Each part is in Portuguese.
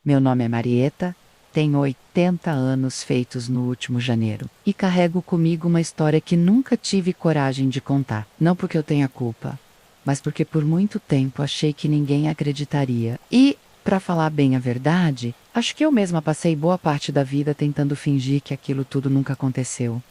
Meu nome é Marieta, tenho 80 anos feitos no último janeiro, e carrego comigo uma história que nunca tive coragem de contar. Não porque eu tenha culpa, mas porque por muito tempo achei que ninguém acreditaria. E, para falar bem a verdade, acho que eu mesma passei boa parte da vida tentando fingir que aquilo tudo nunca aconteceu.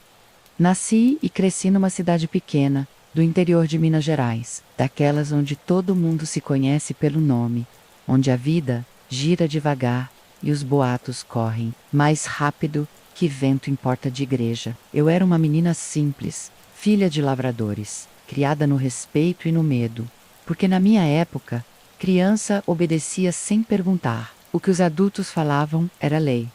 Nasci e cresci numa cidade pequena, do interior de Minas Gerais, daquelas onde todo mundo se conhece pelo nome, onde a vida gira devagar e os boatos correm mais rápido que vento em porta de igreja. Eu era uma menina simples, filha de lavradores, criada no respeito e no medo, porque na minha época, criança obedecia sem perguntar. O que os adultos falavam era lei.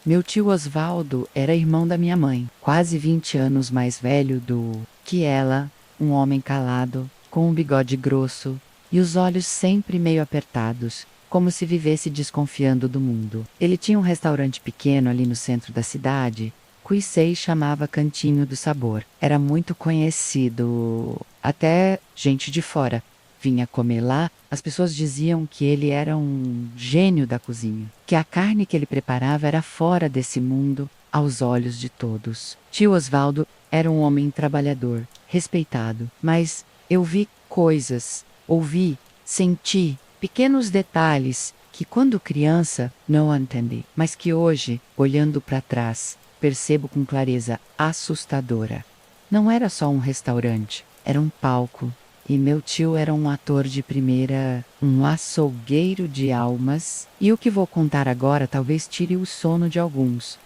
Meu tio Osvaldo era irmão da minha mãe, quase 20 anos mais velho do que ela, um homem calado, com um bigode grosso e os olhos sempre meio apertados, como se vivesse desconfiando do mundo. Ele tinha um restaurante pequeno ali no centro da cidade, que Sei chamava Cantinho do Sabor. Era muito conhecido, até gente de fora vinha comer lá. As pessoas diziam que ele era um gênio da cozinha, que a carne que ele preparava era fora desse mundo aos olhos de todos. Tio Osvaldo era um homem trabalhador, respeitado, mas eu vi coisas, ouvi, senti pequenos detalhes que quando criança não entendi, mas que hoje, olhando para trás, percebo com clareza assustadora. Não era só um restaurante, era um palco. E meu tio era um ator de primeira, um açougueiro de almas. E o que vou contar agora talvez tire o sono de alguns.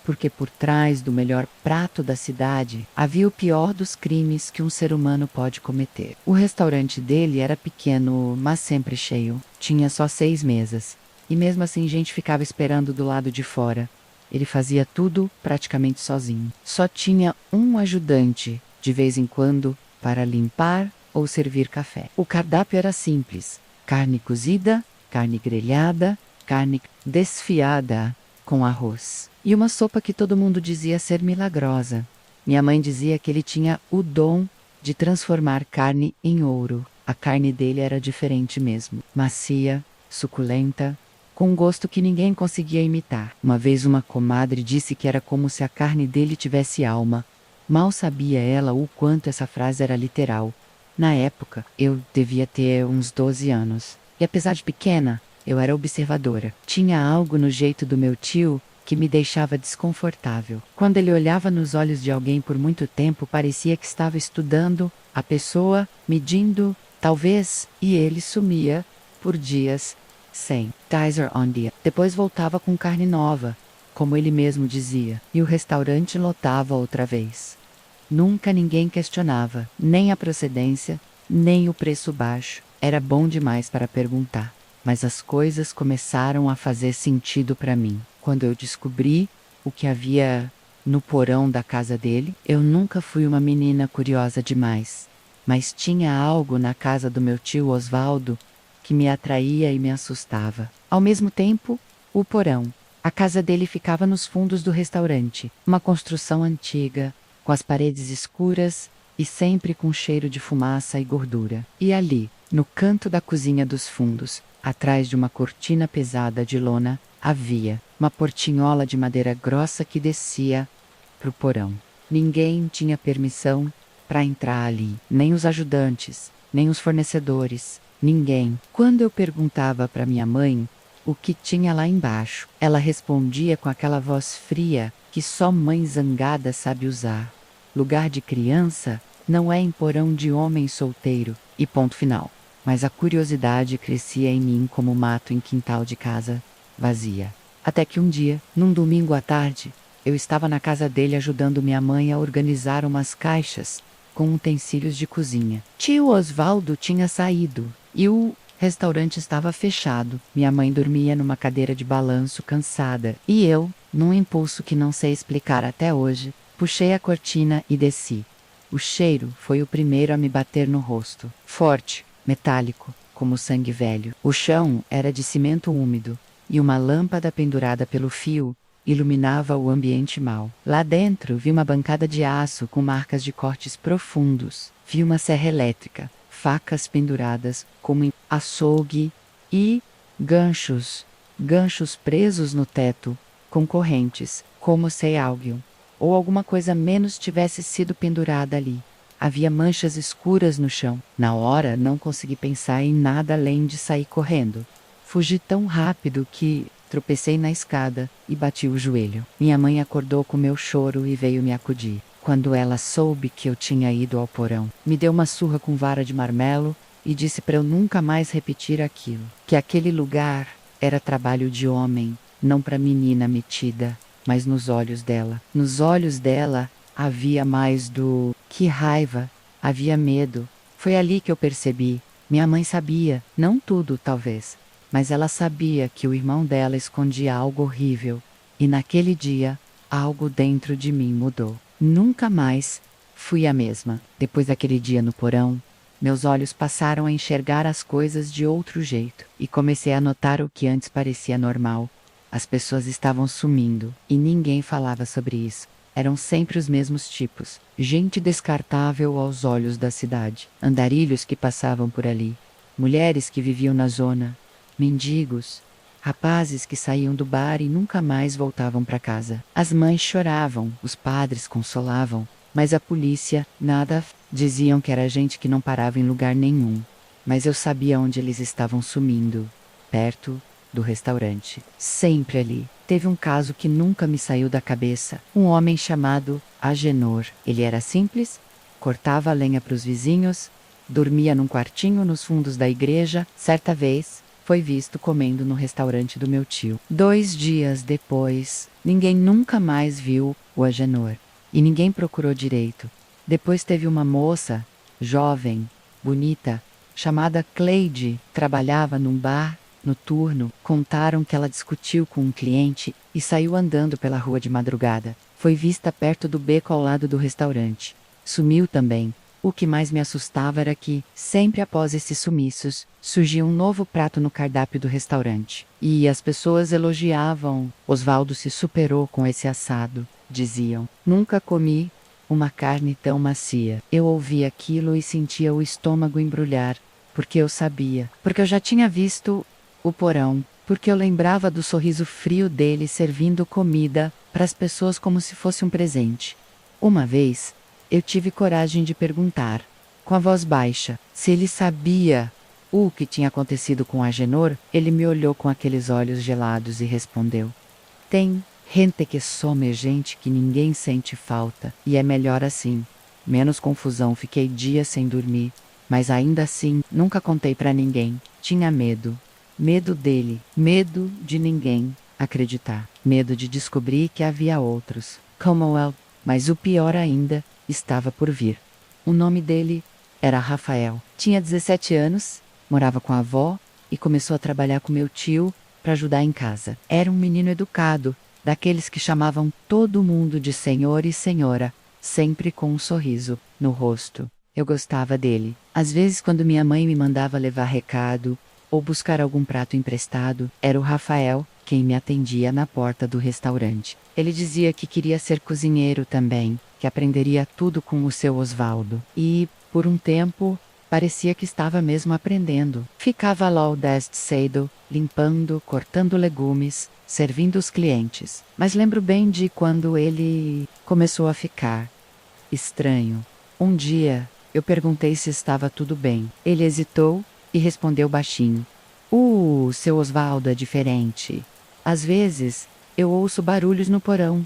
Porque por trás do melhor prato da cidade havia o pior dos crimes que um ser humano pode cometer. O restaurante dele era pequeno, mas sempre cheio. Tinha só 6 mesas. E mesmo assim gente ficava esperando do lado de fora. Ele fazia tudo praticamente sozinho. Só tinha um ajudante, de vez em quando, para limpar ou servir café. O cardápio era simples: carne cozida, carne grelhada, carne desfiada com arroz. E uma sopa que todo mundo dizia ser milagrosa. Minha mãe dizia que ele tinha o dom de transformar carne em ouro. A carne dele era diferente mesmo. Macia, suculenta, com um gosto que ninguém conseguia imitar. Uma vez uma comadre disse que era como se a carne dele tivesse alma. Mal sabia ela o quanto essa frase era literal. Na época, eu devia ter uns 12 anos. E apesar de pequena, eu era observadora. Tinha algo no jeito do meu tio que me deixava desconfortável. Quando ele olhava nos olhos de alguém por muito tempo, parecia que estava estudando a pessoa, medindo, talvez, e ele sumia por dias, sem Tizer on dia. Depois voltava com carne nova, como ele mesmo dizia, e o restaurante lotava outra vez. Nunca ninguém questionava, nem a procedência, nem o preço baixo. Era bom demais para perguntar. Mas as coisas começaram a fazer sentido para mim. Quando eu descobri o que havia no porão da casa dele, eu nunca fui uma menina curiosa demais. Mas tinha algo na casa do meu tio Osvaldo que me atraía e me assustava. Ao mesmo tempo, o porão. A casa dele ficava nos fundos do restaurante, uma construção antiga, com as paredes escuras e sempre com cheiro de fumaça e gordura. E ali, no canto da cozinha dos fundos, atrás de uma cortina pesada de lona, havia uma portinhola de madeira grossa que descia para o porão. Ninguém tinha permissão para entrar ali, nem os ajudantes, nem os fornecedores, ninguém. Quando eu perguntava para minha mãe o que tinha lá embaixo, ela respondia com aquela voz fria que só mãe zangada sabe usar: lugar de criança não é em porão de homem solteiro, e ponto final. Mas a curiosidade crescia em mim como mato em quintal de casa vazia. Até que um dia, num domingo à tarde, eu estava na casa dele ajudando minha mãe a organizar umas caixas com utensílios de cozinha. Tio Osvaldo tinha saído e o restaurante estava fechado. Minha mãe dormia numa cadeira de balanço cansada e eu, num impulso que não sei explicar até hoje, puxei a cortina e desci. O cheiro foi o primeiro a me bater no rosto. Forte, metálico, como sangue velho. O chão era de cimento úmido e uma lâmpada pendurada pelo fio iluminava o ambiente mau. Lá dentro vi uma bancada de aço com marcas de cortes profundos. Vi uma serra elétrica, facas penduradas como em açougue e ganchos ganchos presos no teto, com correntes, como se algo ou alguma coisa menos tivesse sido pendurada ali. Havia manchas escuras no chão. Na hora, não consegui pensar em nada além de sair correndo. Fugi tão rápido que tropecei na escada e bati o joelho. Minha mãe acordou com meu choro e veio me acudir. Quando ela soube que eu tinha ido ao porão, me deu uma surra com vara de marmelo e disse para eu nunca mais repetir aquilo. Que aquele lugar era trabalho de homem, não para menina metida. Mas nos olhos dela. Nos olhos dela havia mais do que raiva, havia medo. Foi ali que eu percebi. Minha mãe sabia, não tudo talvez, mas ela sabia que o irmão dela escondia algo horrível. E naquele dia, algo dentro de mim mudou. Nunca mais fui a mesma. Depois daquele dia no porão, meus olhos passaram a enxergar as coisas de outro jeito. E comecei a notar o que antes parecia normal. As pessoas estavam sumindo, e ninguém falava sobre isso. Eram sempre os mesmos tipos. Gente descartável aos olhos da cidade. Andarilhos que passavam por ali. Mulheres que viviam na zona. Mendigos. Rapazes que saíam do bar e nunca mais voltavam para casa. As mães choravam, os padres consolavam. Mas a polícia, nada. Diziam que era gente que não parava em lugar nenhum. Mas eu sabia onde eles estavam sumindo. Perto do restaurante. Sempre ali. Teve um caso que nunca me saiu da cabeça. Um homem chamado Agenor. Ele era simples, cortava lenha para os vizinhos, dormia num quartinho nos fundos da igreja. Certa vez, foi visto comendo no restaurante do meu tio. 2 dias depois, ninguém nunca mais viu o Agenor. E ninguém procurou direito. Depois teve uma moça, jovem, bonita, chamada Cleide, trabalhava num bar noturno. Contaram que ela discutiu com um cliente e saiu andando pela rua de madrugada. Foi vista perto do beco ao lado do restaurante. Sumiu também. O que mais me assustava era que, sempre após esses sumiços, surgia um novo prato no cardápio do restaurante. E as pessoas elogiavam. Osvaldo se superou com esse assado, diziam. Nunca comi uma carne tão macia. Eu ouvia aquilo e sentia o estômago embrulhar, porque eu sabia. Porque eu já tinha visto o porão, porque eu lembrava do sorriso frio dele servindo comida para as pessoas como se fosse um presente. Uma vez, eu tive coragem de perguntar, com a voz baixa, se ele sabia o que tinha acontecido com Agenor. Ele me olhou com aqueles olhos gelados e respondeu: tem gente que some gente que ninguém sente falta, e é melhor assim. Menos confusão. Fiquei dias sem dormir, mas ainda assim, nunca contei para ninguém. Tinha medo. Medo dele, medo de ninguém acreditar, medo de descobrir que havia outros, como eu, mas o pior ainda estava por vir. O nome dele era Rafael. Tinha 17 anos, morava com a avó e começou a trabalhar com meu tio para ajudar em casa. Era um menino educado, daqueles que chamavam todo mundo de senhor e senhora, sempre com um sorriso no rosto. Eu gostava dele. Às vezes, quando minha mãe me mandava levar recado ou buscar algum prato emprestado, era o Rafael quem me atendia na porta do restaurante. Ele dizia que queria ser cozinheiro também, que aprenderia tudo com o seu Osvaldo. E, por um tempo, parecia que estava mesmo aprendendo. Ficava lá o desde cedo, limpando, cortando legumes, servindo os clientes. Mas lembro bem de quando ele começou a ficar estranho. Um dia, eu perguntei se estava tudo bem. Ele hesitou e respondeu baixinho: seu Osvaldo é diferente. Às vezes, eu ouço barulhos no porão.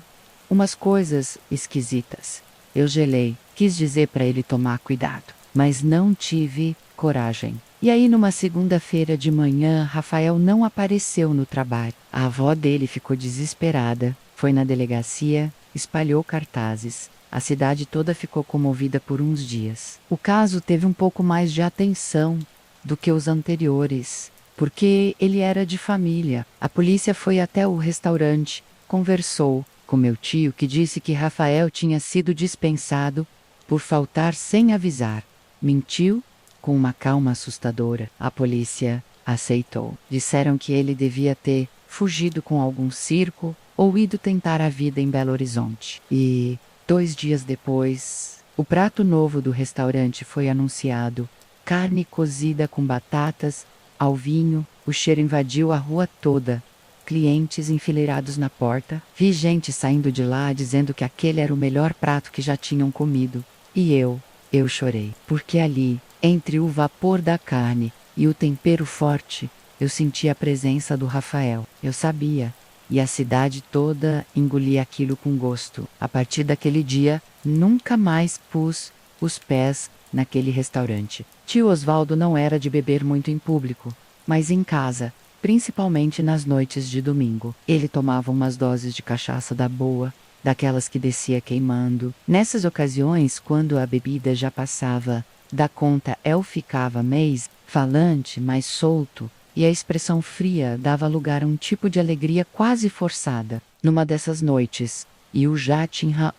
Umas coisas esquisitas. Eu gelei, quis dizer para ele tomar cuidado, mas não tive coragem. E aí, numa segunda-feira de manhã, Rafael não apareceu no trabalho. A avó dele ficou desesperada, foi na delegacia, espalhou cartazes. A cidade toda ficou comovida por uns dias. O caso teve um pouco mais de atenção do que os anteriores, porque ele era de família. A polícia foi até o restaurante, conversou com meu tio, que disse que Rafael tinha sido dispensado por faltar sem avisar. Mentiu com uma calma assustadora. A polícia aceitou. Disseram que ele devia ter fugido com algum circo ou ido tentar a vida em Belo Horizonte. E 2 dias depois, o prato novo do restaurante foi anunciado. Carne cozida com batatas, ao vinho. O cheiro invadiu a rua toda. clientes enfileirados na porta, vi gente saindo de lá dizendo que aquele era o melhor prato que já tinham comido. E eu chorei, porque ali, entre o vapor da carne e o tempero forte, eu senti a presença do Rafael. Eu sabia. E a cidade toda engolia aquilo com gosto. A partir daquele dia, nunca mais pus os pés naquele restaurante. Tio Osvaldo não era de beber muito em público, mas em casa, principalmente nas noites de domingo. Ele tomava umas doses de cachaça da boa, daquelas que descia queimando. Nessas ocasiões, quando a bebida já passava da conta, eu ficava mais falante, mais solto, e a expressão fria dava lugar a um tipo de alegria quase forçada. Numa dessas noites, eu já tinha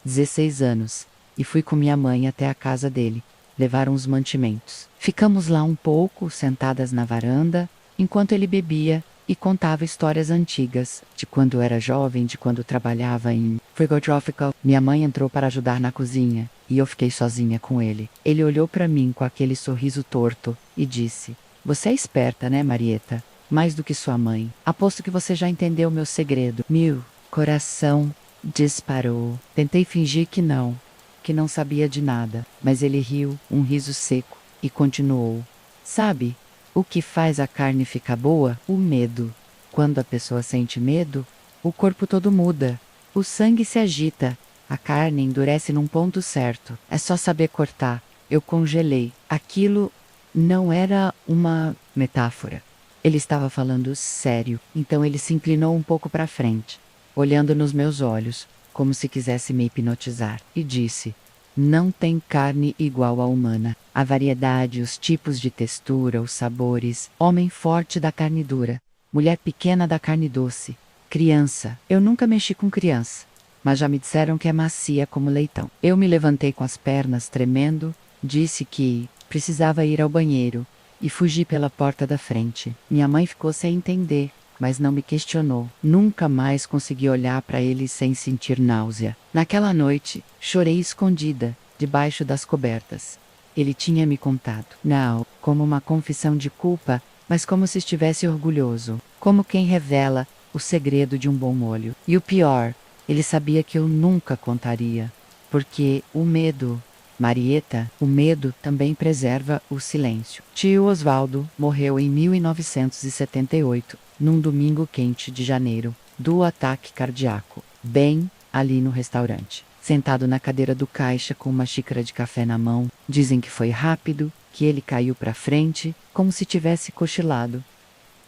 16 anos, e fui com minha mãe até a casa dele, levar uns mantimentos. Ficamos lá um pouco, sentadas na varanda, enquanto ele bebia e contava histórias antigas, de quando era jovem, de quando trabalhava em frigorífico. Minha mãe entrou para ajudar na cozinha, e eu fiquei sozinha com ele. Ele olhou para mim com aquele sorriso torto e disse: "Você é esperta, né, Marieta? Mais do que sua mãe. Aposto que você já entendeu meu segredo." Meu coração disparou. Tentei fingir que não sabia de nada, mas ele riu, um riso seco, e continuou: "Sabe o que faz a carne ficar boa? O medo. Quando a pessoa sente medo, o corpo todo muda. O sangue se agita, a carne endurece num ponto certo. É só saber cortar." Eu congelei. Aquilo não era uma metáfora. Ele estava falando sério, então ele se inclinou um pouco para frente, olhando nos meus olhos, como se quisesse me hipnotizar, e disse: "Não tem carne igual à humana. A variedade, os tipos de textura, os sabores. Homem forte da carne dura, mulher pequena da carne doce, criança. Eu nunca mexi com criança, mas já me disseram que é macia como leitão." Eu me levantei com as pernas tremendo, disse que precisava ir ao banheiro e fugi pela porta da frente. Minha mãe ficou sem entender, mas não me questionou. Nunca mais consegui olhar para ele sem sentir náusea. Naquela noite, chorei escondida, debaixo das cobertas. Ele tinha me contado. Não como uma confissão de culpa, mas como se estivesse orgulhoso. Como quem revela o segredo de um bom molho. E o pior, ele sabia que eu nunca contaria. Porque o medo... Marieta, o medo também preserva o silêncio. Tio Osvaldo morreu em 1978, num domingo quente de janeiro, do ataque cardíaco, bem ali no restaurante. Sentado na cadeira do caixa com uma xícara de café na mão, dizem que foi rápido, que ele caiu para frente, como se tivesse cochilado.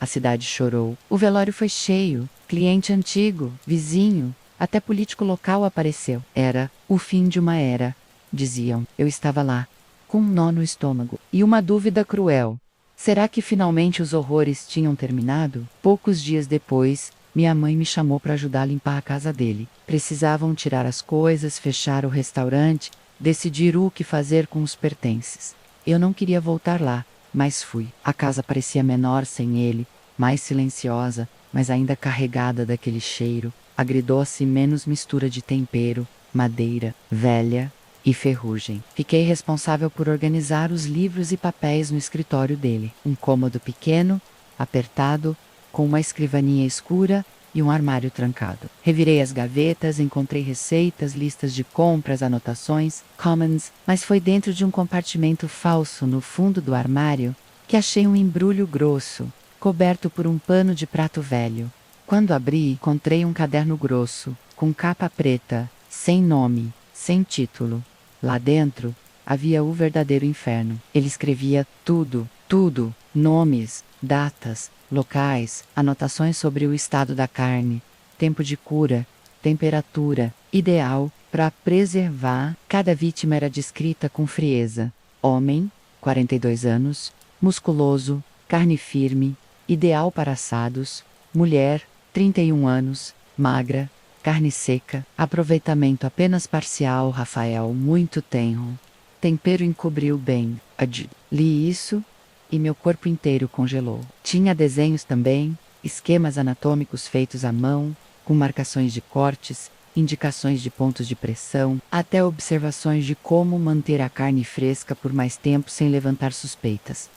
A cidade chorou. O velório foi cheio, cliente antigo, vizinho, até político local apareceu. Era o fim de uma era. Diziam. Eu estava lá, com um nó no estômago, e uma dúvida cruel. Será que finalmente os horrores tinham terminado? Poucos dias depois, minha mãe me chamou para ajudar a limpar a casa dele. Precisavam tirar as coisas, fechar o restaurante, decidir o que fazer com os pertences. Eu não queria voltar lá, mas fui. A casa parecia menor sem ele, mais silenciosa, mas ainda carregada daquele cheiro, agridoce, menos mistura de tempero, madeira, velha e ferrugem. Fiquei responsável por organizar os livros e papéis no escritório dele. Um cômodo pequeno, apertado, com uma escrivaninha escura e um armário trancado. Revirei as gavetas, encontrei receitas, listas de compras, anotações, commons, mas foi dentro de um compartimento falso no fundo do armário que achei um embrulho grosso, coberto por um pano de prato velho. Quando abri, encontrei um caderno grosso, com capa preta, sem nome, sem título. Lá dentro, havia o verdadeiro inferno. Ele escrevia tudo, nomes, datas, locais, anotações sobre o estado da carne, tempo de cura, temperatura, ideal para preservar. Cada vítima era descrita com frieza. Homem, 42 anos, musculoso, carne firme, ideal para assados. Mulher, 31 anos, magra, carne seca, aproveitamento apenas parcial. Rafael, muito tenro. Tempero encobriu bem. Li isso e meu corpo inteiro congelou. Tinha desenhos também, esquemas anatômicos feitos à mão, com marcações de cortes, indicações de pontos de pressão, até observações de como manter a carne fresca por mais tempo sem levantar suspeitas.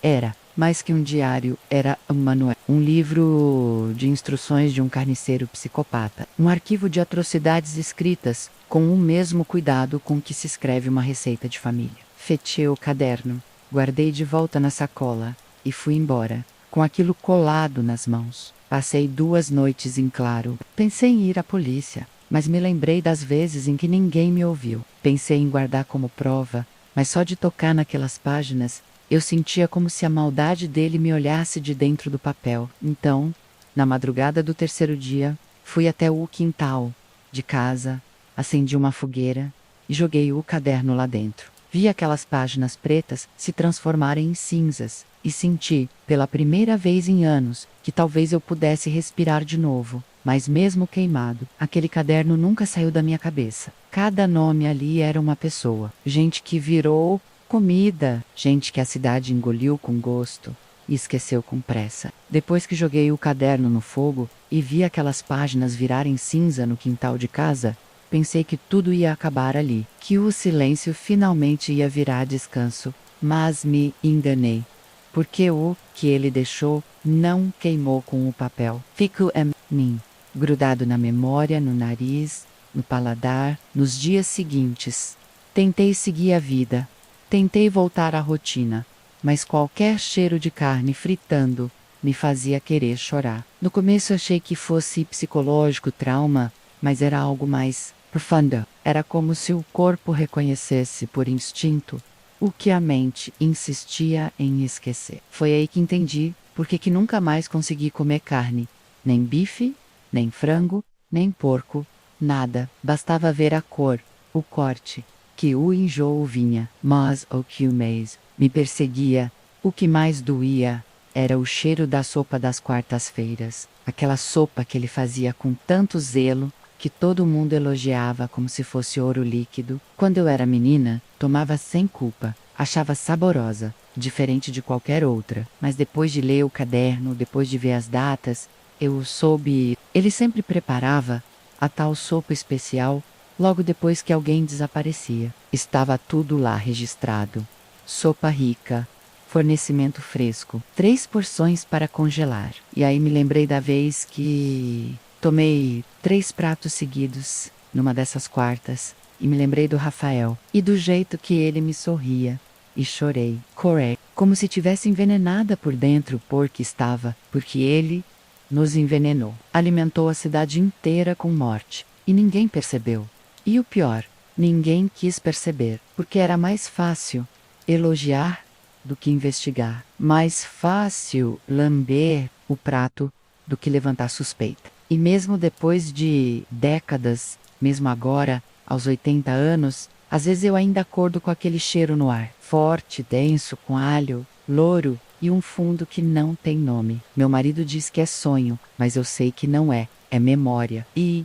Era Mais que um diário, era um manual. Um livro de instruções de um carniceiro psicopata. Um arquivo de atrocidades escritas com o mesmo cuidado com que se escreve uma receita de família. Fechei o caderno, guardei de volta na sacola e fui embora, com aquilo colado nas mãos. Passei 2 noites em claro. Pensei em ir à polícia, mas me lembrei das vezes em que ninguém me ouviu. Pensei em guardar como prova, mas só de tocar naquelas páginas, eu sentia como se a maldade dele me olhasse de dentro do papel. Então, na madrugada do 3º dia, fui até o quintal de casa, acendi uma fogueira e joguei o caderno lá dentro. Vi aquelas páginas pretas se transformarem em cinzas e senti, pela primeira vez em anos, que talvez eu pudesse respirar de novo. Mas mesmo queimado, aquele caderno nunca saiu da minha cabeça. Cada nome ali era uma pessoa. Gente que virou comida, gente que a cidade engoliu com gosto e esqueceu com pressa. Depois que joguei o caderno no fogo e vi aquelas páginas virarem cinza no quintal de casa, pensei que tudo ia acabar ali, que o silêncio finalmente ia virar descanso, mas me enganei. Porque o que ele deixou não queimou com o papel. Ficou em mim, grudado na memória, no nariz, no paladar, nos dias seguintes. Tentei seguir a vida, tentei voltar à rotina, mas qualquer cheiro de carne fritando me fazia querer chorar. No começo achei que fosse psicológico, trauma, mas era algo mais profundo. Era como se o corpo reconhecesse por instinto o que a mente insistia em esquecer. Foi aí que entendi por que nunca mais consegui comer carne. Nem bife, nem frango, nem porco, nada. Bastava ver a cor, o corte, que o enjoo vinha. Mas o que me perseguia, o que mais doía, era o cheiro da sopa das quartas-feiras. Aquela sopa que ele fazia com tanto zelo, que todo mundo elogiava como se fosse ouro líquido. Quando eu era menina, tomava sem culpa, achava saborosa, diferente de qualquer outra. Mas depois de ler o caderno, depois de ver as datas, eu soube. Ele sempre preparava a tal sopa especial logo depois que alguém desaparecia. Estava tudo lá registrado. Sopa rica, fornecimento fresco, 3 porções para congelar. E aí me lembrei da vez que tomei 3 pratos seguidos numa dessas quartas e me lembrei do Rafael e do jeito que ele me sorria e chorei. Coré, como se tivesse envenenada por dentro porque estava, porque ele nos envenenou. Alimentou a cidade inteira com morte e ninguém percebeu. E o pior, ninguém quis perceber, porque era mais fácil elogiar do que investigar. Mais fácil lamber o prato do que levantar suspeita. E mesmo depois de décadas, mesmo agora, aos 80 anos, às vezes eu ainda acordo com aquele cheiro no ar. Forte, denso, com alho, louro e um fundo que não tem nome. Meu marido diz que é sonho, mas eu sei que não é. É memória. E,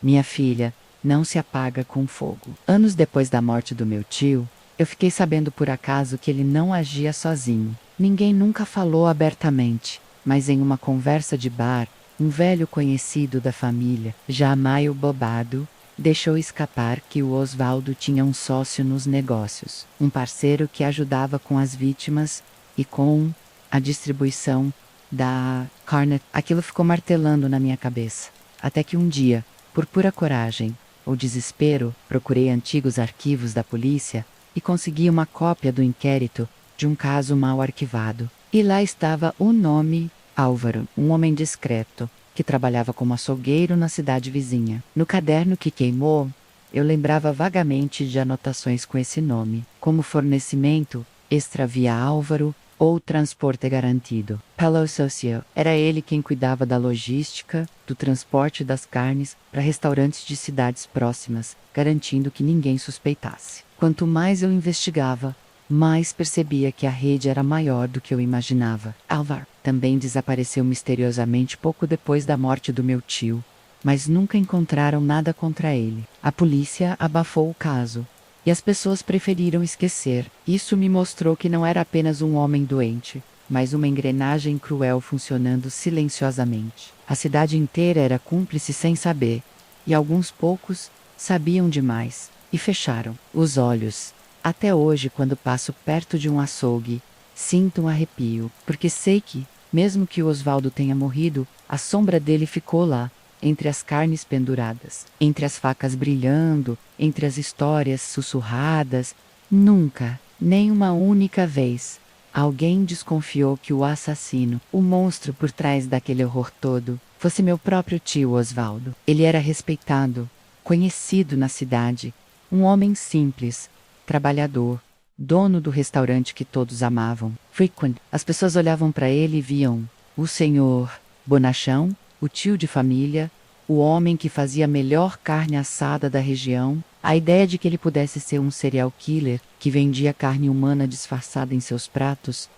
minha filha, não se apaga com fogo. Anos depois da morte do meu tio, eu fiquei sabendo por acaso que ele não agia sozinho. Ninguém nunca falou abertamente, mas em uma conversa de bar, um velho conhecido da família, já meio bobado, deixou escapar que o Osvaldo tinha um sócio nos negócios, um parceiro que ajudava com as vítimas e com a distribuição da carne. Aquilo ficou martelando na minha cabeça, até que um dia, por pura coragem ou desespero, procurei antigos arquivos da polícia e consegui uma cópia do inquérito de um caso mal arquivado. E lá estava o nome Álvaro, um homem discreto, que trabalhava como açougueiro na cidade vizinha. No caderno que queimou, eu lembrava vagamente de anotações com esse nome, como fornecimento, extravia Álvaro ou transporte garantido. Pelo Socio, era ele quem cuidava da logística, do transporte das carnes para restaurantes de cidades próximas, garantindo que ninguém suspeitasse. Quanto mais eu investigava, mais percebia que a rede era maior do que eu imaginava. Álvaro também desapareceu misteriosamente pouco depois da morte do meu tio, mas nunca encontraram nada contra ele. A polícia abafou o caso, e as pessoas preferiram esquecer. Isso me mostrou que não era apenas um homem doente, mas uma engrenagem cruel funcionando silenciosamente. A cidade inteira era cúmplice sem saber, e alguns poucos sabiam demais, e fecharam os olhos. Até hoje, quando passo perto de um açougue, Sinto um arrepio, porque sei que, mesmo que o Osvaldo tenha morrido, a sombra dele ficou lá, entre as carnes penduradas, entre as facas brilhando, entre as histórias sussurradas. Nunca, nem uma única vez, alguém desconfiou que o assassino, o monstro por trás daquele horror todo, fosse meu próprio tio Osvaldo. Ele era respeitado, conhecido na cidade, um homem simples, trabalhador, dono do restaurante que todos amavam. Frequent, as pessoas olhavam para ele e viam o senhor bonachão, o tio de família, o homem que fazia a melhor carne assada da região. A ideia de que ele pudesse ser um serial killer que vendia carne humana disfarçada em seus pratos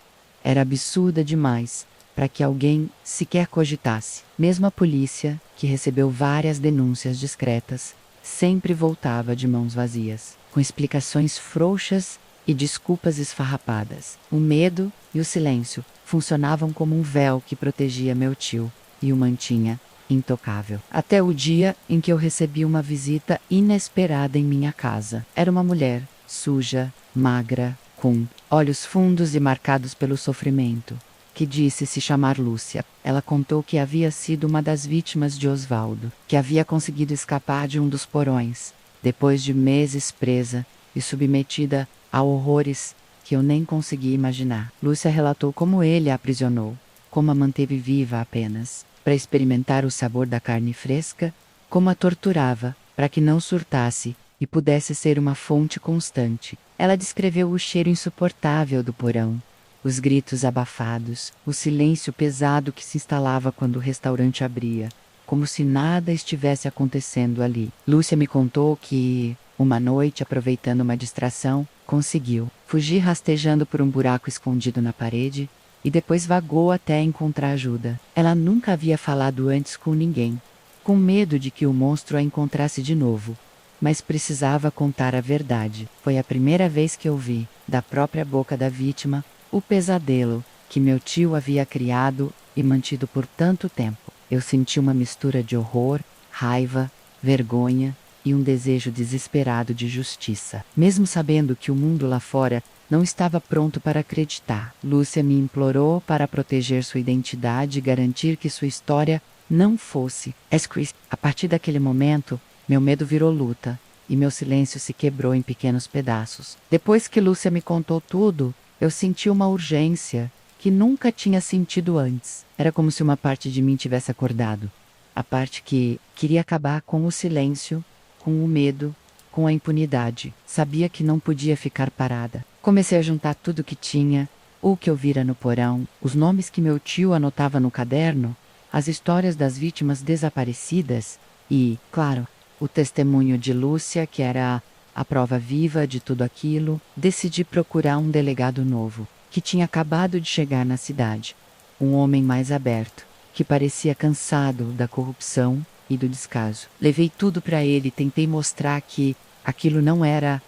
era absurda demais para que alguém sequer cogitasse. Mesmo a polícia, que recebeu várias denúncias discretas, sempre voltava de mãos vazias, com explicações frouxas e desculpas esfarrapadas. O medo e o silêncio funcionavam como um véu que protegia meu tio e o mantinha intocável. Até o dia em que eu recebi uma visita inesperada em minha casa. Era uma mulher, suja, magra, com olhos fundos e marcados pelo sofrimento, que disse se chamar Lúcia. Ela contou que havia sido uma das vítimas de Osvaldo, que havia conseguido escapar de um dos porões, depois de meses presa e submetida a horrores que eu nem conseguia imaginar. Lúcia relatou como ele a aprisionou, como a manteve viva apenas para experimentar o sabor da carne fresca, como a torturava para que não surtasse e pudesse ser uma fonte constante. Ela descreveu o cheiro insuportável do porão, os gritos abafados, o silêncio pesado que se instalava quando o restaurante abria, como se nada estivesse acontecendo ali. Lúcia me contou que, uma noite, aproveitando uma distração, conseguiu fugir rastejando por um buraco escondido na parede e depois vagou até encontrar ajuda. Ela nunca havia falado antes com ninguém, com medo de que o monstro a encontrasse de novo, mas precisava contar a verdade. Foi a primeira vez que ouvi, da própria boca da vítima, o pesadelo que meu tio havia criado e mantido por tanto tempo. Eu senti uma mistura de horror, raiva, vergonha e um desejo desesperado de justiça. Mesmo sabendo que o mundo lá fora não estava pronto para acreditar, Lúcia me implorou para proteger sua identidade e garantir que sua história não fosse escrita. A partir daquele momento, meu medo virou luta e meu silêncio se quebrou em pequenos pedaços. Depois que Lúcia me contou tudo, eu senti uma urgência que nunca tinha sentido antes. Era como se uma parte de mim tivesse acordado. A parte que queria acabar com o silêncio, com o medo, com a impunidade. Sabia que não podia ficar parada. Comecei a juntar tudo que tinha, o que eu vira no porão, os nomes que meu tio anotava no caderno, as histórias das vítimas desaparecidas e, claro, o testemunho de Lúcia, que era a prova viva de tudo aquilo. Decidi procurar um delegado novo, que tinha acabado de chegar na cidade. Um homem mais aberto, que parecia cansado da corrupção e do descaso. Levei tudo para ele e tentei mostrar que aquilo não era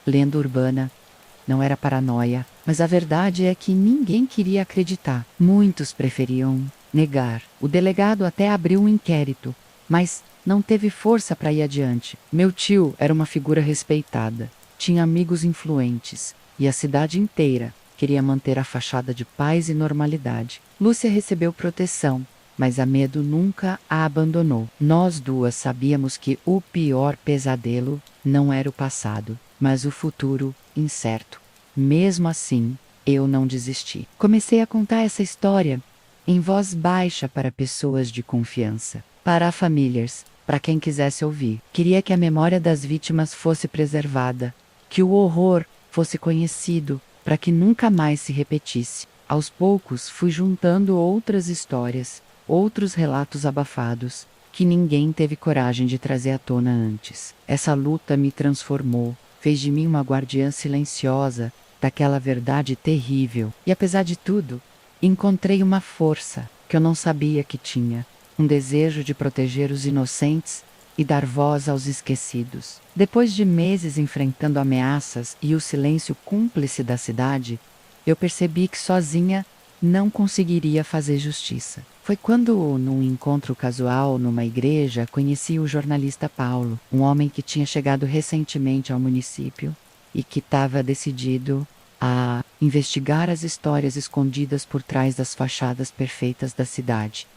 lenda urbana, não era paranoia, mas a verdade é que ninguém queria acreditar. Muitos preferiam negar. O delegado até abriu um inquérito, mas não teve força para ir adiante. Meu tio era uma figura respeitada, tinha amigos influentes, e a cidade inteira queria manter a fachada de paz e normalidade. Lúcia recebeu proteção, mas a medo nunca a abandonou. Nós duas sabíamos que o pior pesadelo não era o passado, mas o futuro incerto. Mesmo assim, eu não desisti. Comecei a contar essa história em voz baixa para pessoas de confiança, para famílias, para quem quisesse ouvir. Queria que a memória das vítimas fosse preservada, que o horror fosse conhecido, para que nunca mais se repetisse. Aos poucos, fui juntando outras histórias, outros relatos abafados, que ninguém teve coragem de trazer à tona antes. Essa luta me transformou, fez de mim uma guardiã silenciosa daquela verdade terrível. E apesar de tudo, encontrei uma força que eu não sabia que tinha, um desejo de proteger os inocentes e dar voz aos esquecidos. Depois de meses enfrentando ameaças e o silêncio cúmplice da cidade, eu percebi que sozinha não conseguiria fazer justiça. Foi quando, num encontro casual numa igreja, conheci o jornalista Paulo, um homem que tinha chegado recentemente ao município e que estava decidido a investigar as histórias escondidas por trás das fachadas perfeitas da cidade.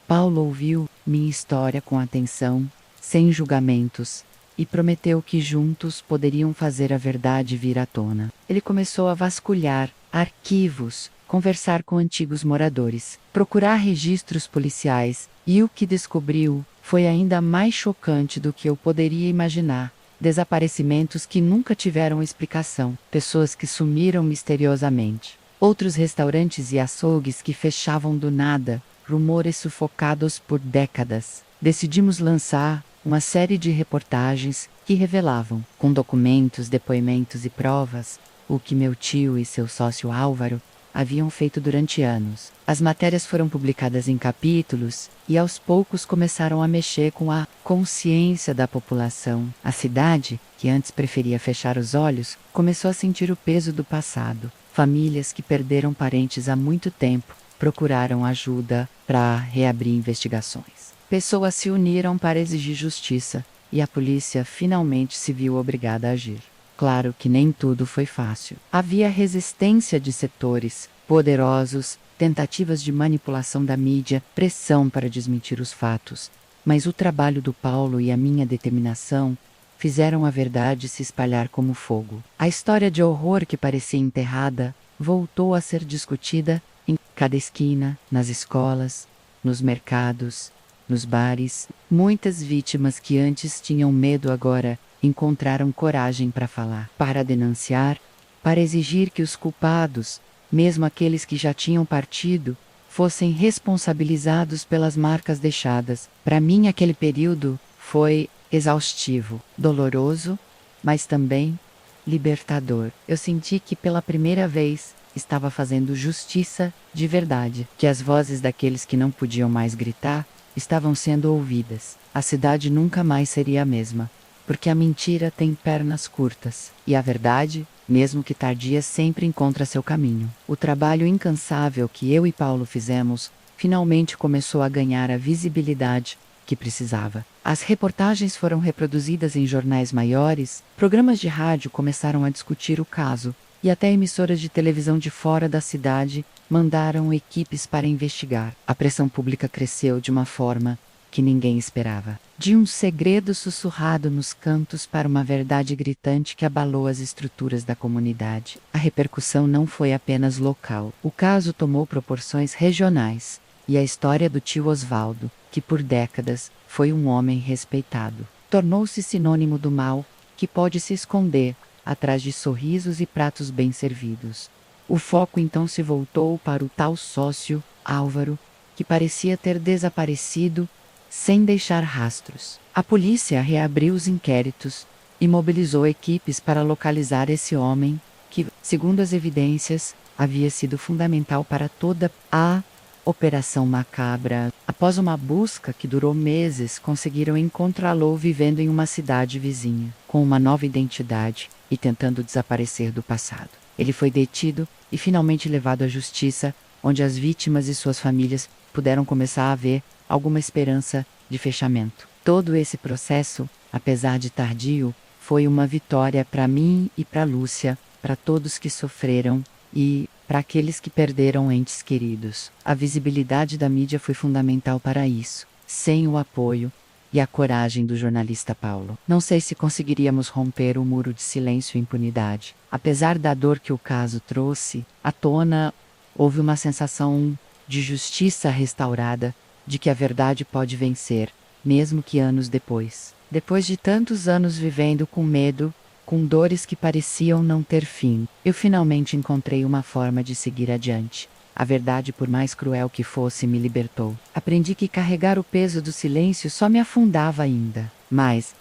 Paulo ouviu minha história com atenção, sem julgamentos, e prometeu que juntos poderiam fazer a verdade vir à tona. Ele começou a vasculhar arquivos, conversar com antigos moradores, procurar registros policiais, e o que descobriu foi ainda mais chocante do que eu poderia imaginar. Desaparecimentos que nunca tiveram explicação, pessoas que sumiram misteriosamente, outros restaurantes e açougues que fechavam do nada, rumores sufocados por décadas. Decidimos lançar uma série de reportagens que revelavam, com documentos, depoimentos e provas, o que meu tio e seu sócio Álvaro haviam feito durante anos. As matérias foram publicadas em capítulos e aos poucos começaram a mexer com a consciência da população. A cidade, que antes preferia fechar os olhos, começou a sentir o peso do passado. Famílias que perderam parentes há muito tempo procuraram ajuda para reabrir investigações. Pessoas se uniram para exigir justiça e a polícia finalmente se viu obrigada a agir. Claro que nem tudo foi fácil. Havia resistência de setores poderosos, tentativas de manipulação da mídia, pressão para desmentir os fatos. Mas o trabalho do Paulo e a minha determinação fizeram a verdade se espalhar como fogo. A história de horror que parecia enterrada voltou a ser discutida em cada esquina, nas escolas, nos mercados, nos bares. Muitas vítimas que antes tinham medo agora encontraram coragem para falar, para denunciar, para exigir que os culpados, mesmo aqueles que já tinham partido, fossem responsabilizados pelas marcas deixadas. Para mim, aquele período foi exaustivo, doloroso, mas também libertador. Eu senti que pela primeira vez estava fazendo justiça de verdade, que as vozes daqueles que não podiam mais gritar estavam sendo ouvidas. A cidade nunca mais seria a mesma, porque a mentira tem pernas curtas, e a verdade, mesmo que tardia, sempre encontra seu caminho. O trabalho incansável que eu e Paulo fizemos finalmente começou a ganhar a visibilidade que precisava. As reportagens foram reproduzidas em jornais maiores, programas de rádio começaram a discutir o caso, e até emissoras de televisão de fora da cidade mandaram equipes para investigar. A pressão pública cresceu de uma forma que ninguém esperava. De um segredo sussurrado nos cantos para uma verdade gritante que abalou as estruturas da comunidade. A repercussão não foi apenas local. O caso tomou proporções regionais. E a história do tio Osvaldo, que por décadas foi um homem respeitado, tornou-se sinônimo do mal que pode se esconder atrás de sorrisos e pratos bem servidos. O foco então se voltou para o tal sócio, Álvaro, que parecia ter desaparecido sem deixar rastros. A polícia reabriu os inquéritos e mobilizou equipes para localizar esse homem que, segundo as evidências, havia sido fundamental para toda a Operação Macabra. Após uma busca que durou meses, conseguiram encontrá-lo vivendo em uma cidade vizinha, com uma nova identidade e tentando desaparecer do passado. Ele foi detido e finalmente levado à justiça, onde as vítimas e suas famílias puderam começar a ver alguma esperança de fechamento. Todo esse processo, apesar de tardio, foi uma vitória para mim e para Lúcia, para todos que sofreram e para aqueles que perderam entes queridos. A visibilidade da mídia foi fundamental para isso. Sem o apoio e a coragem do jornalista Paulo, não sei se conseguiríamos romper o muro de silêncio e impunidade. Apesar da dor que o caso trouxe à tona, houve uma sensação de justiça restaurada, de que a verdade pode vencer, mesmo que anos depois. Depois de tantos anos vivendo com medo, com dores que pareciam não ter fim, eu finalmente encontrei uma forma de seguir adiante. A verdade, por mais cruel que fosse, me libertou. Aprendi que carregar o peso do silêncio só me afundava ainda. Mas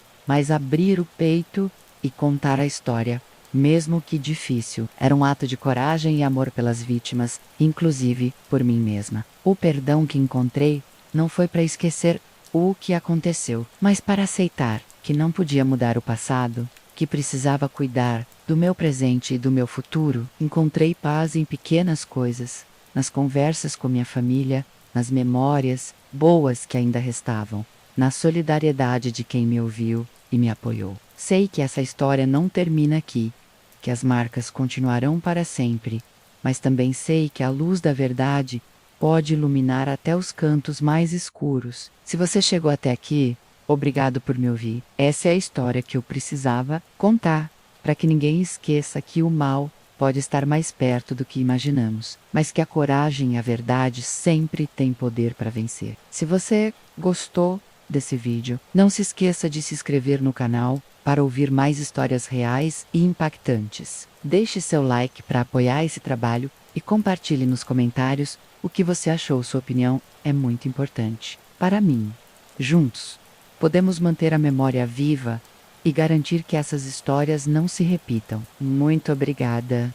abrir o peito e contar a história, mesmo que difícil, era um ato de coragem e amor pelas vítimas, inclusive por mim mesma. O perdão que encontrei não foi para esquecer o que aconteceu, mas para aceitar que não podia mudar o passado, que precisava cuidar do meu presente e do meu futuro. Encontrei paz em pequenas coisas, nas conversas com minha família, nas memórias boas que ainda restavam, na solidariedade de quem me ouviu e me apoiou. Sei que essa história não termina aqui, que as marcas continuarão para sempre, mas também sei que a luz da verdade pode iluminar até os cantos mais escuros. Se você chegou até aqui, obrigado por me ouvir. Essa é a história que eu precisava contar, para que ninguém esqueça que o mal pode estar mais perto do que imaginamos, mas que a coragem e a verdade sempre têm poder para vencer. Se você gostou desse vídeo, não se esqueça de se inscrever no canal para ouvir mais histórias reais e impactantes. Deixe seu like para apoiar esse trabalho e compartilhe nos comentários o que você achou. Sua opinião é muito importante para mim. Juntos, podemos manter a memória viva e garantir que essas histórias não se repitam. Muito obrigada.